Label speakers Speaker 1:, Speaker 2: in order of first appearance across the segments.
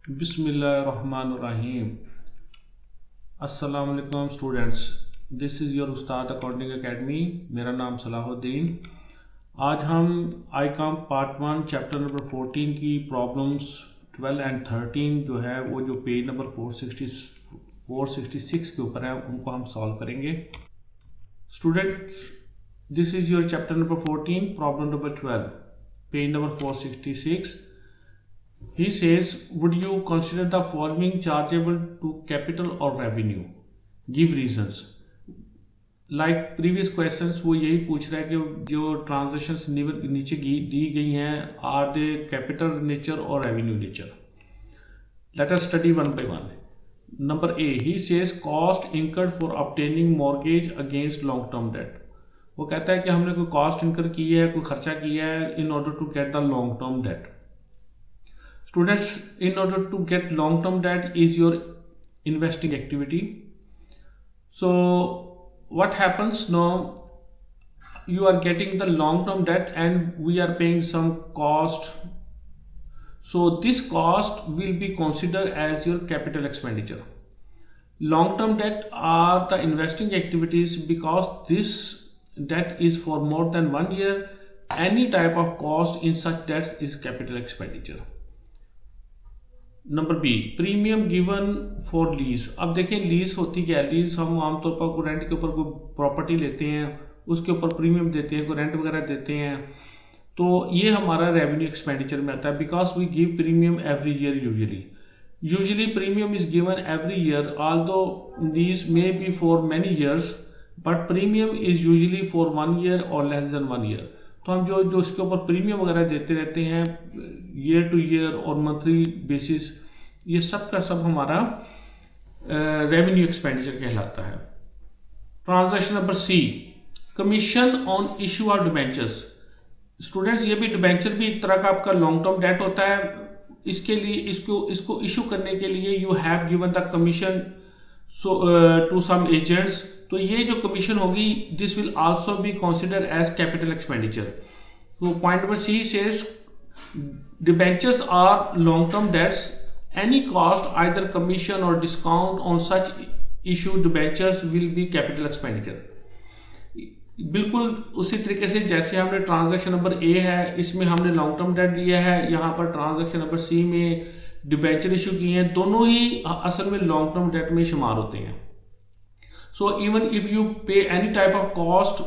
Speaker 1: बिस्मिल्लाहिर्रहमानिर्रहीम। अस्सलाम वालेकुम students, this is your Ustad accounting academy. मेरा नाम सलाहुद्दीन। आज हम आईकॉम पार्ट 1 चैप्टर नंबर 14 की प्रॉब्लम्स 12 एंड 13 जो है वो जो पेज नंबर 466 के ऊपर है उनको हम सॉल्व करेंगे। Students, this is your chapter number 14 problem number 12 page number 466। He says, would you consider the following chargeable to capital or revenue? Give reasons. Like previous questions, वो यही पूछ रहा है कि जो transactions नीचे दी गई हैं are they capital nature or revenue nature? Let us study one by one. Number A, he says cost incurred for obtaining mortgage against long term debt. वो कहता है कि हमने कोई cost incur की है, कोई खर्चा किया है in order to get the long term debt. Students, in order to get long-term debt is your investing activity. So what happens now? You are getting the long-term debt and we are paying some cost. So this cost will be considered as your capital expenditure. Long-term debt are the investing activities because this debt is for more than 1 year. Any type of cost in such debts is capital expenditure. Number B, premium given for lease. अब देखें lease होती क्या है। Lease हम आमतौर पर कोई rent के ऊपर कोई प्रॉपर्टी लेते हैं, उसके ऊपर प्रीमियम देते हैं, कोई रेंट वगैरह देते हैं, तो ये हमारा रेवेन्यू एक्सपेंडिचर में आता है। Because we give premium every year usually premium is given every year although lease may be for many years but premium is usually for 1 year और लेस देन 1 ईयर। तो हम जो इसके ऊपर प्रीमियम वगैरह देते रहते हैं ईयर टू ईयर और मंथली बेसिस, ये सब का सब हमारा रेवेन्यू एक्सपेंडिचर कहलाता है। Transaction number C, commission on issue of debentures. Students, ये भी डिबेंचर भी एक तरह का आपका लॉन्ग टर्म डेट होता है। इसके लिए इसको इशू करने के लिए you have given the commission to some agents. तो ये जो कमीशन होगी this will also be consider as capital expenditure. तो point number C says debentures are long term debts. Any cost, either commission or discount on such issued debentures will be capital expenditure. बिल्कुल उसी तरीके से जैसे हमने transaction number ए है, इसमें हमने लॉन्ग टर्म डेट लिया है, यहाँ पर ट्रांजैक्शन नंबर सी में डिबेंचर इशू किए हैं, दोनों ही असल में लॉन्ग टर्म डेट में शुमार होते हैं। सो इवन इफ यू पे any type of cost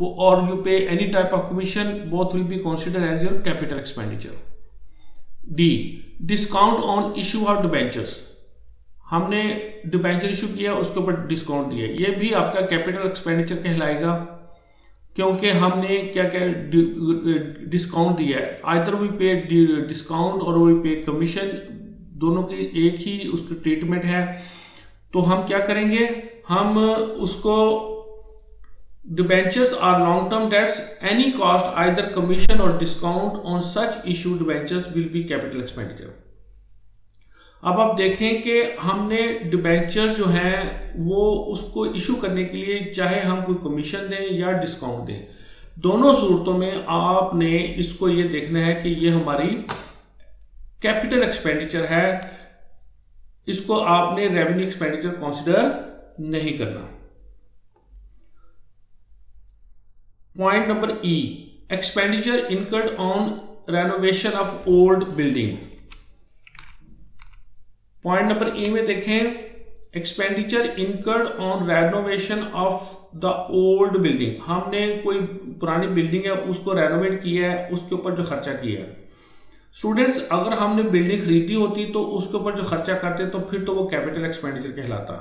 Speaker 1: or you pay any type of commission, both will be considered as your capital expenditure. D, discount on issue of debentures. हमने debenture issue किया, उसके ऊपर discount दिया, ये भी आपका capital expenditure कहलाएगा क्योंकि हमने क्या क्या डिस्काउंट दिया है। आइदर वी पे डिस्काउंट और वी पे कमीशन, दोनों की एक ही उसकी ट्रीटमेंट है। तो हम क्या करेंगे, हम उसको debentures are long term debts. Any cost, either commission or discount on such issued debentures will be capital expenditure. अब आप देखें कि हमने डिबेंचर जो हैं वो उसको इशू करने के लिए चाहे हम कोई कमीशन दें या डिस्काउंट दें, दोनों सूरतों में आपने इसको ये देखना है कि ये हमारी कैपिटल एक्सपेंडिचर है, इसको आपने रेवेन्यू एक्सपेंडिचर कंसिडर नहीं करना। Point number E, expenditure incurred on renovation of old building. Point number E में देखें, expenditure incurred on renovation of the old building. हमने कोई पुरानी बिल्डिंग है उसको रेनोवेट किया है, उसके ऊपर जो खर्चा किया है। स्टूडेंट्स, अगर हमने बिल्डिंग खरीदी होती तो उसके ऊपर जो खर्चा करते तो फिर तो वो कैपिटल एक्सपेंडिचर कहलाता।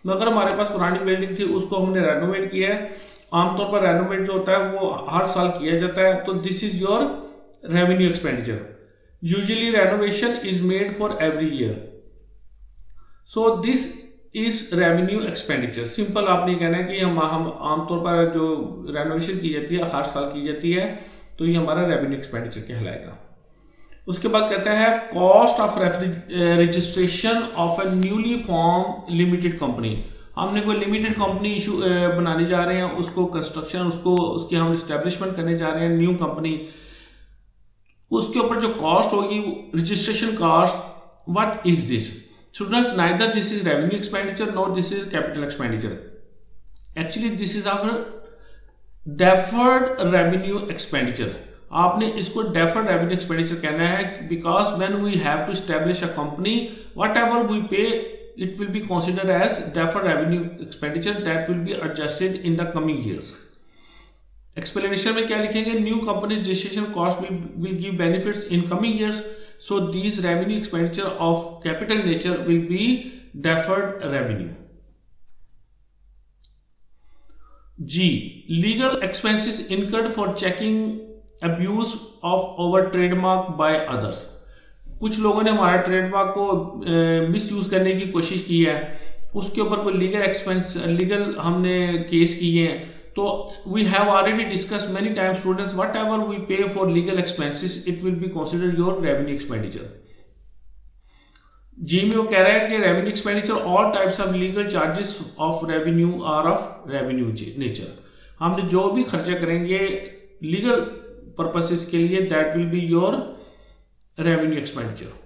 Speaker 1: मगर हमारे पास पुरानी बिल्डिंग थी, उसको हमने रेनोवेट किया है। आमतौर पर रेनोवेट जो होता है वो हर साल किया जाता है, तो this is your revenue expenditure. Usually renovation is made for every year, so this is revenue expenditure. Simple आपने कहना है कि हम आमतौर पर जो रेनोवेशन की जाती है हर साल की जाती है, तो ये हमारा रेवेन्यू एक्सपेंडिचर कहलाएगा। उसके बाद कहता है cost of registration of A newly form limited company. हमने कोई लिमिटेड कंपनी इशू बनाने जा रहे हैं, उसको कंस्ट्रक्शन उसकी हम इस्टेब्लिशमेंट करने जा रहे हैं, न्यू कंपनी, उसके ऊपर जो कॉस्ट होगी registration cost what is this? Students, neither this is revenue expenditure nor this is capital expenditure. Actually this is our deferred revenue expenditure. आपने इसको deferred revenue expenditure कहना है, because when we have to establish a company, whatever we pay, it will be considered as deferred revenue expenditure that will be adjusted in the coming years. Explanation में क्या लिखेंगे? New company registration cost will give benefits in coming years, so these revenue expenditure of capital nature will be deferred revenue. G. Legal expenses incurred for checking abuse of our trademark by others. कुछ लोगों ने हमारा trademark को misuse करने की कोशिश की है, उसके ऊपर कोई लीगल हमने केस किए हैं. तो we have already discuss many times students, whatever we pay for legal expenses it will be considered your revenue expenditure. G में वो कह रहा है कि revenue expenditure all types of legal charges of revenue are of revenue nature. हमने जो भी खर्चा करेंगे लीगल पर्पसेस के लिए, that will be your revenue expenditure.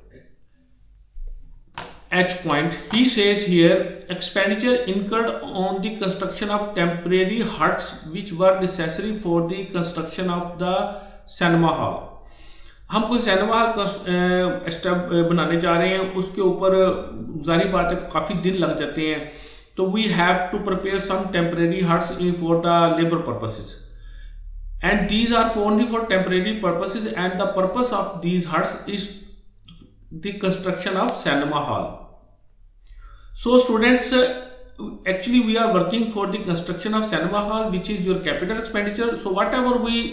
Speaker 1: H point, he says here, expenditure incurred on the construction of temporary huts which were necessary for the construction of the cinema hall. हम कोई cinema hall बनाने जा रहे हैं, उसके ऊपर जाहिर बात है काफ़ी दिन लग जाते हैं, तो we have to prepare some temporary huts for the labour purposes, and these are only for temporary purposes, and the purpose of these huts is the construction of cinema hall. So students, actually we are working for the construction of cinema hall, which is your capital expenditure. So whatever we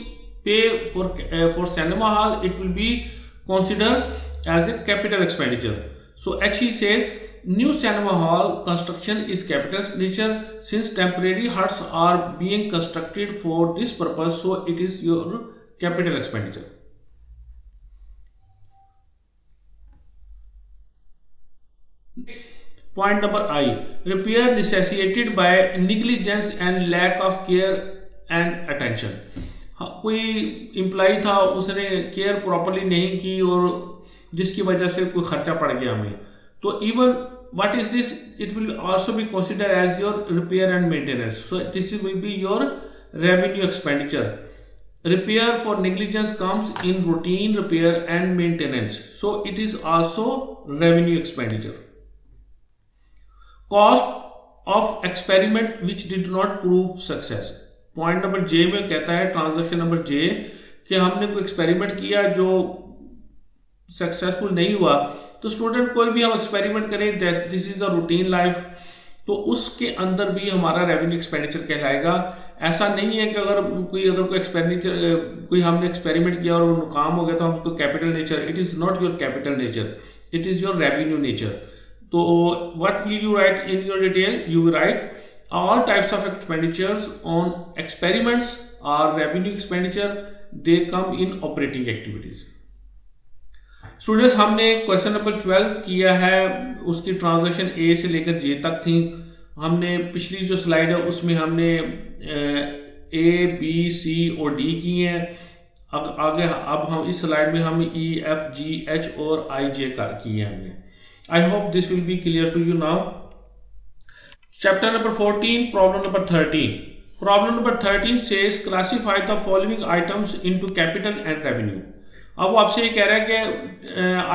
Speaker 1: pay for cinema hall, it will be considered as a capital expenditure. So H says new cinema hall construction is capital expenditure since temporary huts are being constructed for this purpose, so it is your capital expenditure. Point number I, repair necessitated by negligence and lack of care and attention. कोई employ था, उसने care properly नहीं की और जिसकी वजह से कोई खर्चा पड़ गया हमें, तो even what is this, it will also be consider as your repair and maintenance. So this will be your revenue expenditure. Repair for negligence comes in routine repair and maintenance, so it is also revenue expenditure. Cost of experiment which did not prove success. Point number J में कहता है, transaction number जे, कि हमने कोई experiment किया जो successful नहीं हुआ. तो स्टूडेंट, कोई भी हम एक्सपेरिमेंट करें, this is the routine life, तो उसके अंदर भी हमारा रेवेन्यू एक्सपेंडिचर कहलाएगा. ऐसा नहीं है कि अगर कोई एक्सपेंडिचर, कोई हमने एक्सपेरिमेंट किया और वो नाकाम हो गया तो हम उसको capital nature, it is not your capital nature, it is your revenue nature. तो what will you write in your detail? You will write all types of expenditures on experiments are revenue expenditure, they come in operating activities. Students, हमने question number 12 किया है, उसकी transaction ए से लेकर जे तक थी. हमने पिछली जो स्लाइड है उसमें हमने ए बी सी और डी की हैं. अब हम इस स्लाइड में हम ई एफ जी एच और आई जे किए हैं हमने. I hope this will be clear to you now. Chapter number 14, problem number 13. Problem number 13 says classify the following items into capital and revenue. अब वो आपसे ये कह रहा है कि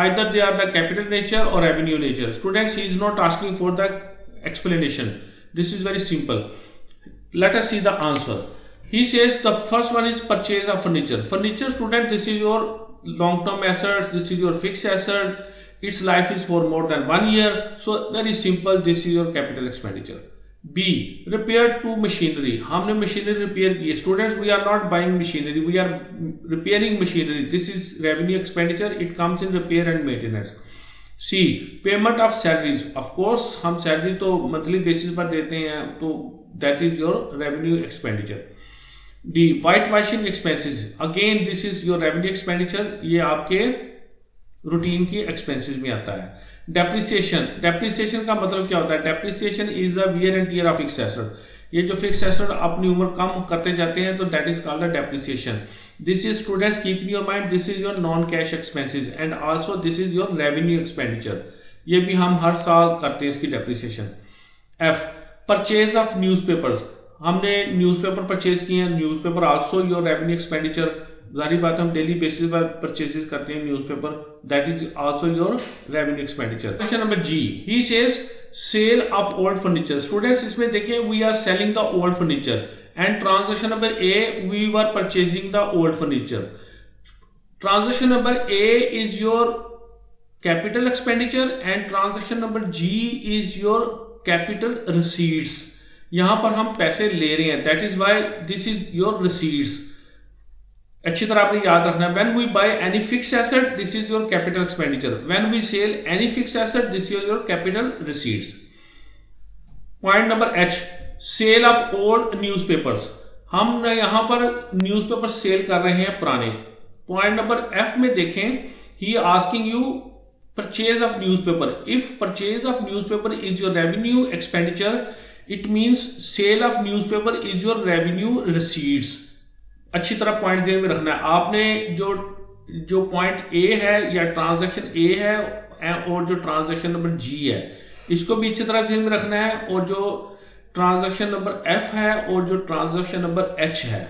Speaker 1: either they are the capital nature or revenue nature. Students, he is not asking for the explanation. This is very simple. Let us see the answer. He says the first one is purchase of furniture. Furniture, student, this is your long-term assets. This is your fixed asset. Its life is for more than 1 year, so very simple, this is your capital expenditure. B, repair to machinery. हमने machinery repair की. Students, we are not buying machinery, we are repairing machinery. This is revenue expenditure, it comes in repair and maintenance. C, payment of salaries. Of course, हम salary तो monthly basis पर देते हैं, तो that is your revenue expenditure. D, white washing expenses. Again, this is your revenue expenditure. ये आपके routine की expenses में आता है. डेप्रिसिएशन. डेप्रिसिएशन का मतलब क्या होता है? Depreciation is the wear and tear of fixed asset. ये जो फिक्स एसेट अपनी उम्र कम करते जाते हैं तो that is called the depreciation. This is students keep in your mind, this is your non cash expenses and also this is your revenue expenditure. ये भी हम हर साल करते हैं इसकी depreciation. F, purchase of newspapers, हमने न्यूज़पेपर परचेज किए हैं, newspaper also your revenue expenditure. जारी बात हम डेली बेसिस पर परचेजेस करते हैं newspaper, that is also your revenue expenditure. Question number ji, he says sale of old furniture. Students इसमें देखिए we are selling the old furniture and transaction number A we were purchasing the old furniture. Transaction number A is your capital expenditure and transaction number G is your capital receipts. यहां पर हम पैसे ले रहे हैं, that is why this is your receipts. अच्छी तरह आपने याद रखना है, when we buy any fix asset this is your capital expenditure, when we sell any fix asset this is your capital receipts. Point number H, sale of old newspapers. हम यहां पर newspaper cell कर रहे हैं पुराने। Point number F में देखें, he asking you purchase of newspaper. If purchase of newspaper is your revenue expenditure it means sale of newspaper is your revenue receipts. अच्छी तरह पॉइंट ध्यान में रखना है आपने, जो पॉइंट ए है या ट्रांजैक्शन ए है और जो ट्रांजैक्शन नंबर जी है इसको भी अच्छी तरह ध्यान में रखना है, और जो ट्रांजैक्शन नंबर एफ है और जो ट्रांजैक्शन नंबर एच है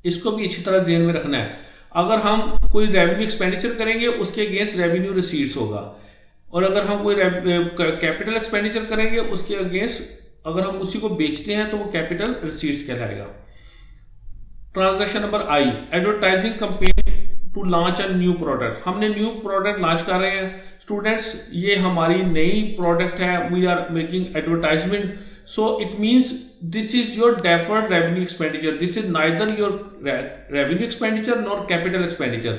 Speaker 1: इसको भी अच्छी तरह ध्यान में रखना है। अगर हम कोई रेवेन्यू एक्सपेंडिचर करेंगे उसके अगेंस्ट रेवेन्यू रिसीट्स होगा, और अगर हम कोई कैपिटल एक्सपेंडिचर करेंगे उसके अगेंस्ट अगर हम उसी को बेचते हैं तो वो कैपिटल रिसीट्स कहलाएगा। Transaction number I, advertising campaign to launch a new product. हमने न्यू प्रोडक्ट लॉन्च कर रहे हैं स्टूडेंट्स, ये हमारी नई प्रोडक्ट है, we are making advertisement, so it means this is your deferred revenue expenditure, this is neither your revenue expenditure nor capital expenditure.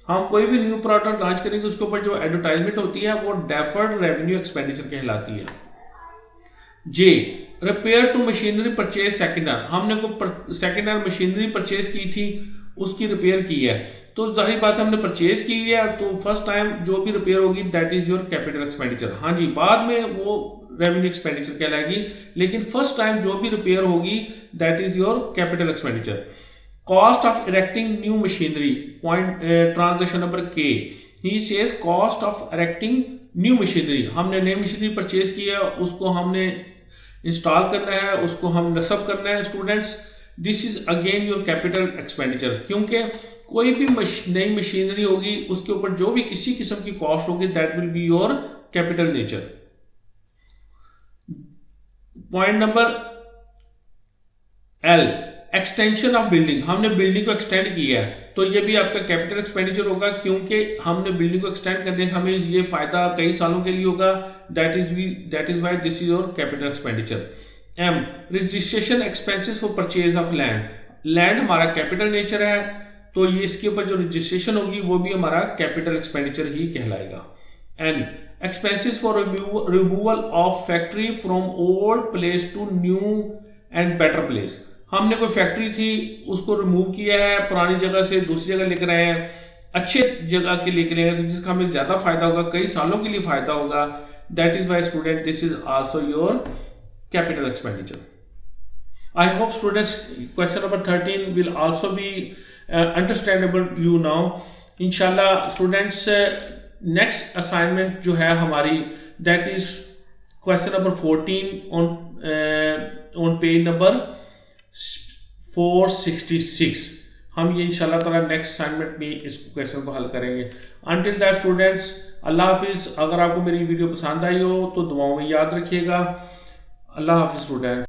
Speaker 1: हम कोई भी न्यू प्रोडक्ट लॉन्च करेंगे उसके ऊपर जो एडवर्टाइजमेंट होती है वो डेफर्ड रेवेन्यू एक्सपेंडिचर कहलाती है। J, repair to machinery purchase second hand. हमने को सेकेंड हैंड मशीनरी परचेज की थी, उसकी रिपेयर की है, तो जाहिर बात है हमने परचेज की है तो फर्स्ट टाइम जो भी रिपेयर होगी that is your capital expenditure. हाँ जी, बाद में वो रेवेन्यू एक्सपेंडिचर कहलाएगी, लेकिन फर्स्ट टाइम जो भी रिपेयर होगी that is your capital expenditure. Cost of erecting new machinery, point transaction number K, he says cost of erecting new machinery. हमने नई मशीनरी परचेज की है, उसको हमने इंस्टॉल करना है, उसको हम नस्ब करना है students, this is again your capital expenditure, क्योंकि कोई भी नई मशीनरी होगी उसके ऊपर जो भी किसी किस्म की कॉस्ट होगी that will be your capital nature. Point number L, extension of building. हमने बिल्डिंग को एक्सटेंड किया है तो ये भी आपका कैपिटल एक्सपेंडिचर होगा, क्योंकि हमने बिल्डिंग को एक्सटेंड करने से हमें ये फायदा कई सालों के लिए होगा, that is why this is your capital expenditure. M, registration expenses for purchase of land. Land हमारा कैपिटल नेचर है तो ये इसके ऊपर जो रजिस्ट्रेशन होगी वो भी हमारा कैपिटल एक्सपेंडिचर ही कहलाएगा। N, expenses for removal of factory from old place to new and better place. हमने कोई फैक्ट्री थी उसको रिमूव किया है, पुरानी जगह से दूसरी जगह लेकर आए हैं, अच्छे जगह के लेकर आए हैं जिसका हमें ज्यादा फायदा होगा, कई सालों के लिए फायदा होगा, that is why student this is also your capital expenditure. I hope students question number 13 will also be understandable you now. Inshallah students next assignment जो है हमारी that is question number 14 on page number 466. हम ये इंशाल्लाह ताला next assignment में इस question को हल करेंगे। Until that students, अल्लाह हाफिज। अगर आपको मेरी वीडियो पसंद आई हो तो दुआओं में याद रखिएगा। अल्लाह हाफिज स्टूडेंट।